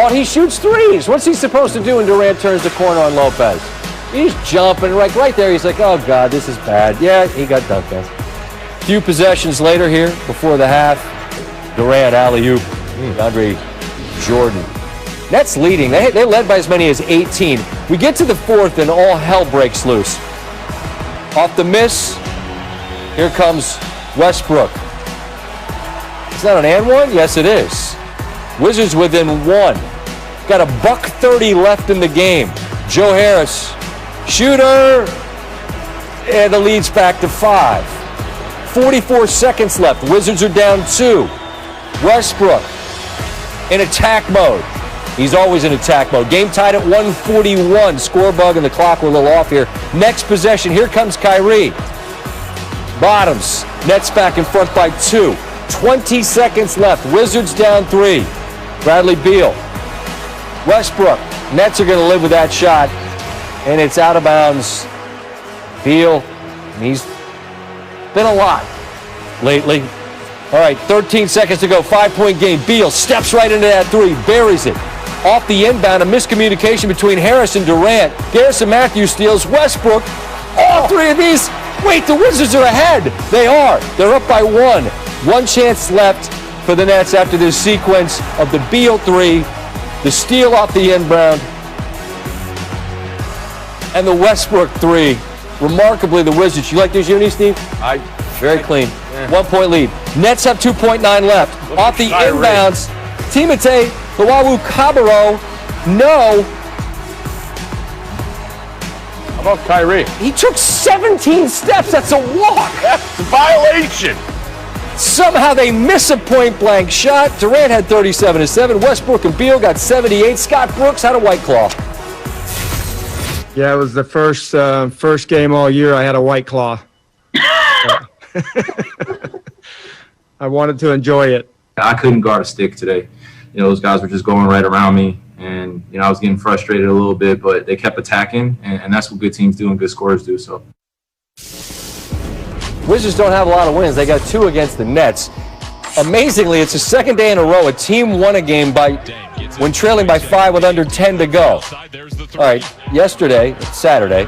Oh, he shoots threes. What's he supposed to do when Durant turns the corner on Lopez? He's jumping right there. He's like, oh, God, this is bad. Yeah, he got dunked on. A few possessions later here, before the half, Durant, alley-oop, Andre Jordan. Nets leading. They led by as many as 18. We get to the fourth, and all hell breaks loose. Off the miss, here comes Westbrook. Is that an and one? Yes, it is. Wizards within one. Got a $1:30 left in the game. Joe Harris, shooter, and the lead's back to 5. 44 seconds left. Wizards are down 2. Westbrook in attack mode. He's always in attack mode. Game tied at 141. Score bug and the clock we're a little off here. Next possession, here comes Kyrie. Bottoms. Nets back in front by 2. 20 seconds left. Wizards down 3. Bradley Beal. Westbrook. Nets are going to live with that shot. And it's out of bounds. Beal, he's been a lot lately. All right, 13 seconds to go. 5-point game. Beal steps right into that 3. Buries it. Off the inbound, a miscommunication between Harris and Durant. Garrison Matthews steals. Westbrook. All 3 of these. Wait, the Wizards are ahead. They are. They're up by 1. 1 chance left for the Nets after this sequence of the Beal 3, the steal off the inbound, and the Westbrook 3. Remarkably, the Wizards. You like this uni, Steve? Very clean. Yeah. 1-point lead. Nets have 2.9 left. Look off the inbounds, Timotei Luwawu-Cabarrot. No. How about Kyrie? He took 17 steps. That's a walk. That's a violation. Somehow they miss a point-blank shot. Durant had 37-7. Westbrook and Beal got 78. Scott Brooks had a White Claw. Yeah, it was the first game all year I had a White Claw. I wanted to enjoy it. I couldn't guard a stick today. You know, those guys were just going right around me, and, you know, I was getting frustrated a little bit, but they kept attacking, and that's what good teams do and good scorers do. So. Wizards don't have a lot of wins. They got 2 against the Nets. Amazingly, it's the second day in a row a team won a game when trailing by 5 with under 10 to go. All right, yesterday, Saturday,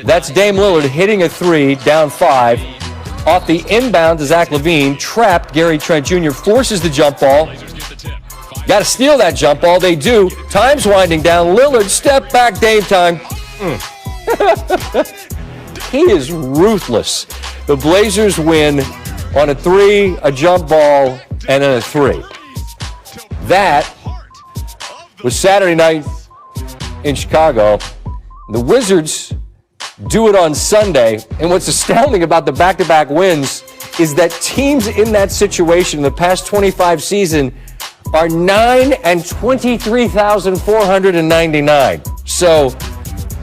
that's Dame Lillard hitting a 3, down 5. Off the inbound to Zach LaVine, trapped. Gary Trent Jr. forces the jump ball. Got to steal that jump ball. They do. Time's winding down. Lillard, step back, Dame time. He is ruthless. The Blazers win on a 3, a jump ball, and then a 3. That was Saturday night in Chicago. The Wizards do it on Sunday. And what's astounding about the back-to-back wins is that teams in that situation in the past 25 seasons are 9 and 23,499. So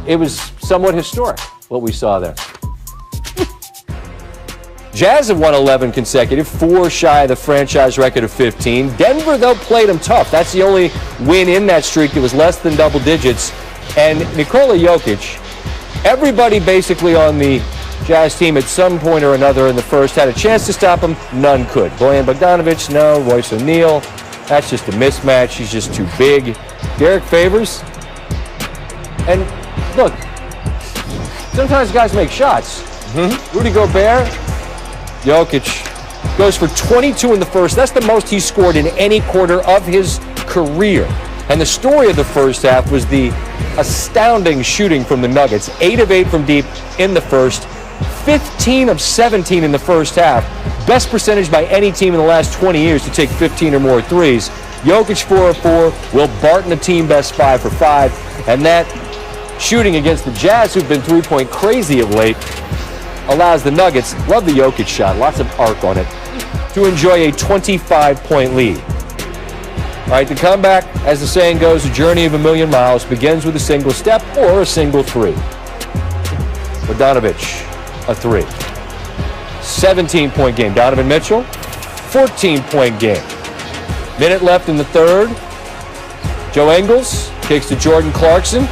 it was somewhat historic, what we saw there. Jazz have won 11 consecutive, 4 shy of the franchise record of 15. Denver, though, played them tough. That's the only win in that streak that was less than double digits. And Nikola Jokic, everybody basically on the Jazz team at some point or another in the first had a chance to stop him. None could. Bojan Bogdanovic, no. Royce O'Neal, that's just a mismatch. He's just too big. Derek Favors. And look, sometimes guys make shots. Rudy Gobert, Jokic goes for 22 in the first. That's the most he's scored in any quarter of his career. And the story of the first half was the astounding shooting from the Nuggets. 8 of 8 from deep in the first. 15 of 17 in the first half. Best percentage by any team in the last 20 years to take 15 or more threes. Jokic 4 of 4. Will Barton a team best 5 for 5. And that shooting against the Jazz, who've been three-point crazy of late, allows the Nuggets, love the Jokic shot, lots of arc on it, to enjoy a 25-point lead. All right, the comeback, as the saying goes, a journey of a million miles begins with a single step or a single 3. Bogdanovic, a 3. 17-point game. Donovan Mitchell, 14-point game. Minute left in the third. Joe Ingles kicks to Jordan Clarkson.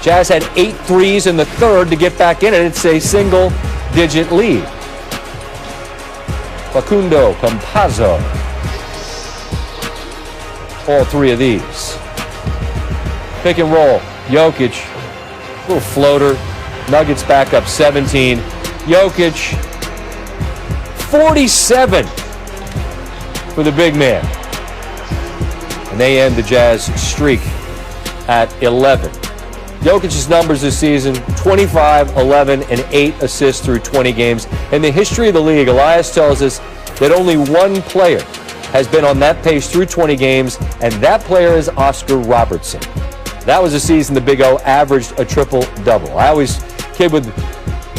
Jazz had 8 threes in the third to get back in it. It's a single-digit lead. Facundo Campazzo. All 3 of these. Pick and roll. Jokic, little floater. Nuggets back up 17. Jokic, 47 for the big man. And they end the Jazz streak at 11. Jokic's numbers this season, 25, 11, and 8 assists through 20 games. In the history of the league, Elias tells us that only one player has been on that pace through 20 games, and that player is Oscar Robertson. That was a season the Big O averaged a triple-double. I always kid with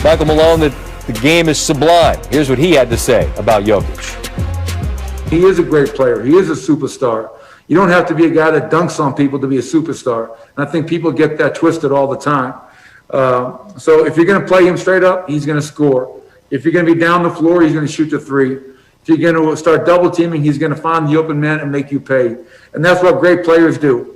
Michael Malone that the game is sublime. Here's what he had to say about Jokic. He is a great player. He is a superstar. You don't have to be a guy that dunks on people to be a superstar. And I think people get that twisted all the time. So if you're going to play him straight up, he's going to score. If you're going to be down the floor, he's going to shoot the three. If you're going to start double teaming, he's going to find the open man and make you pay. And that's what great players do.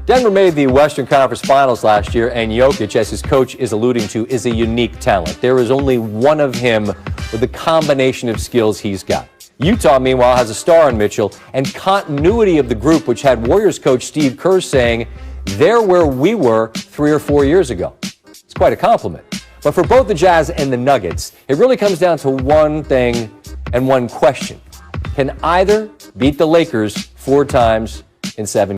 Denver made the Western Conference Finals last year, and Jokic, as his coach is alluding to, is a unique talent. There is only one of him with the combination of skills he's got. Utah, meanwhile, has a star in Mitchell and continuity of the group, which had Warriors coach Steve Kerr saying, they're where we were 3 or 4 years ago. It's quite a compliment. But for both the Jazz and the Nuggets, it really comes down to one thing and one question. Can either beat the Lakers 4 times in 7 games?